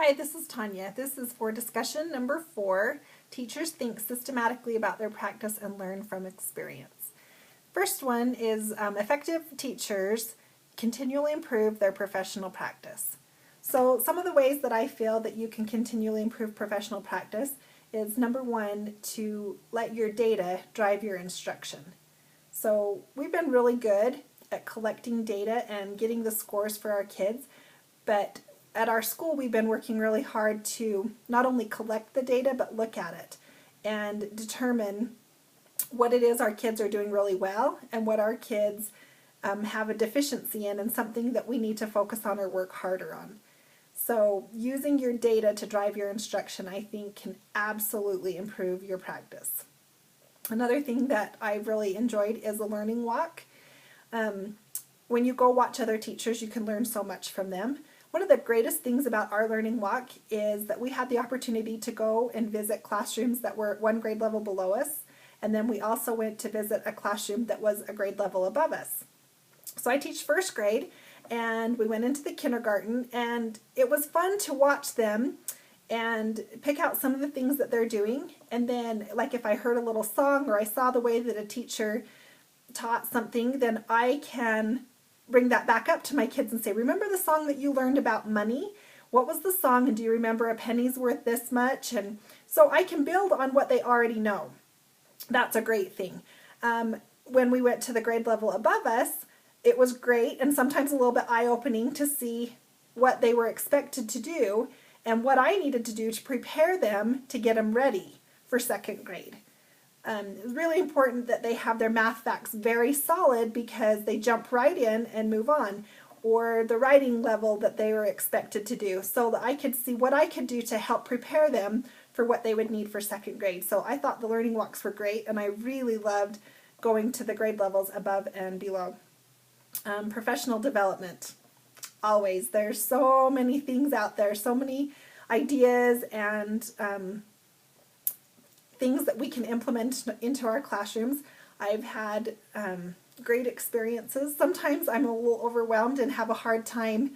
Hi, this is Tanya. This is for discussion number 4. Teachers think systematically about their practice and learn from experience. First one is effective teachers continually improve their professional practice. So some of the ways that I feel that you can continually improve professional practice is number 1, to let your data drive your instruction. So we've been really good at collecting data and getting the scores for our kids, but at our school we've been working really hard to not only collect the data but look at it and determine what it is our kids are doing really well and what our kids have a deficiency in and something that we need to focus on or work harder on. So using your data to drive your instruction, I think, can absolutely improve your practice. Another thing that I've really enjoyed is a learning walk. When you go watch other teachers, you can learn so much from them. One of the greatest things about our learning walk is that we had the opportunity to go and visit classrooms that were one grade level below us, and then we also went to visit a classroom that was a grade level above us. So I teach first grade, and we went into the kindergarten, and it was fun to watch them and pick out some of the things that they're doing. And then, like, if I heard a little song or I saw the way that a teacher taught something, then I can bring that back up to my kids and say, remember the song that you learned about money? What was the song, and do you remember a penny's worth this much? And so I can build on what they already know. That's a great thing. When we went to the grade level above us, it was great and sometimes a little bit eye-opening to see what they were expected to do and what I needed to do to prepare them to get them ready for second grade. It's really important that they have their math facts very solid because they jump right in and move on, or the writing level that they were expected to do, so that I could see what I could do to help prepare them for what they would need for second grade. So I thought the learning walks were great, and I really loved going to the grade levels above and below. Professional development. Always. There's so many things out there, so many ideas and things that we can implement into our classrooms. I've had great experiences. Sometimes I'm a little overwhelmed and have a hard time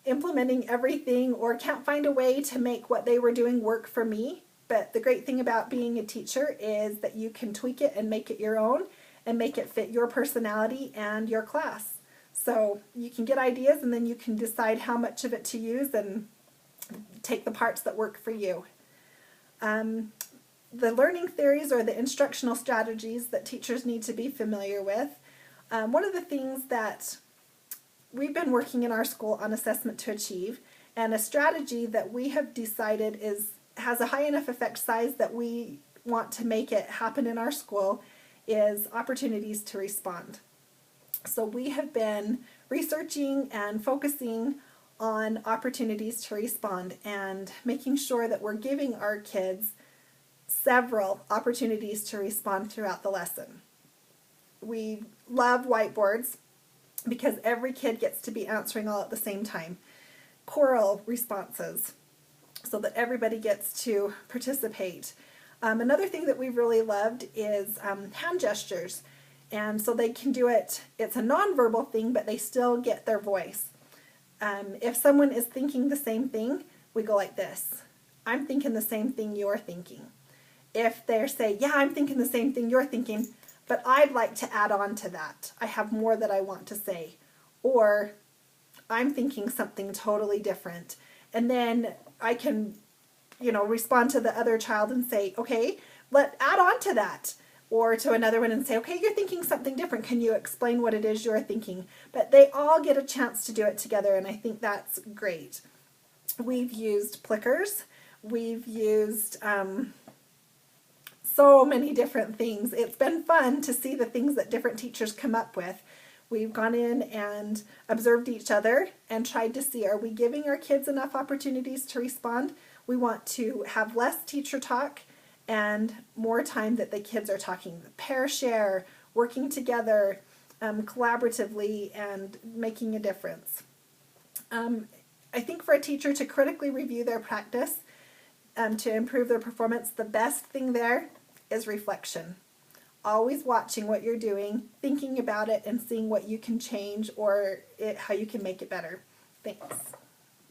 implementing everything or can't find a way to make what they were doing work for me. But the great thing about being a teacher is that you can tweak it and make it your own and make it fit your personality and your class. So you can get ideas and then you can decide how much of it to use and take the parts that work for you. The learning theories or the instructional strategies that teachers need to be familiar with. One of the things that we've been working in our school on assessment to achieve, and a strategy that we have decided has a high enough effect size that we want to make it happen in our school, is opportunities to respond. So we have been researching and focusing on opportunities to respond and making sure that we're giving our kids several opportunities to respond throughout the lesson. We love whiteboards because every kid gets to be answering all at the same time. Choral responses so that everybody gets to participate. Another thing that we've really loved is hand gestures. And so they can do it, it's a nonverbal thing, but they still get their voice. If someone is thinking the same thing, we go like this. I'm thinking the same thing you're thinking. If they say, yeah, I'm thinking the same thing you're thinking, but I'd like to add on to that. I have more that I want to say. Or I'm thinking something totally different. And then I can, respond to the other child and say, okay, add on to that. Or to another one and say, okay, you're thinking something different. Can you explain what it is you're thinking? But they all get a chance to do it together, and I think that's great. We've used Plickers. We've used so many different things. It's been fun to see the things that different teachers come up with. We've gone in and observed each other and tried to see, are we giving our kids enough opportunities to respond? We want to have less teacher talk and more time that the kids are talking. Pair share, working together collaboratively and making a difference. I think for a teacher to critically review their practice to improve their performance, the best thing there is reflection. Always watching what you're doing, thinking about it, and seeing what you can change or how you can make it better. Thanks.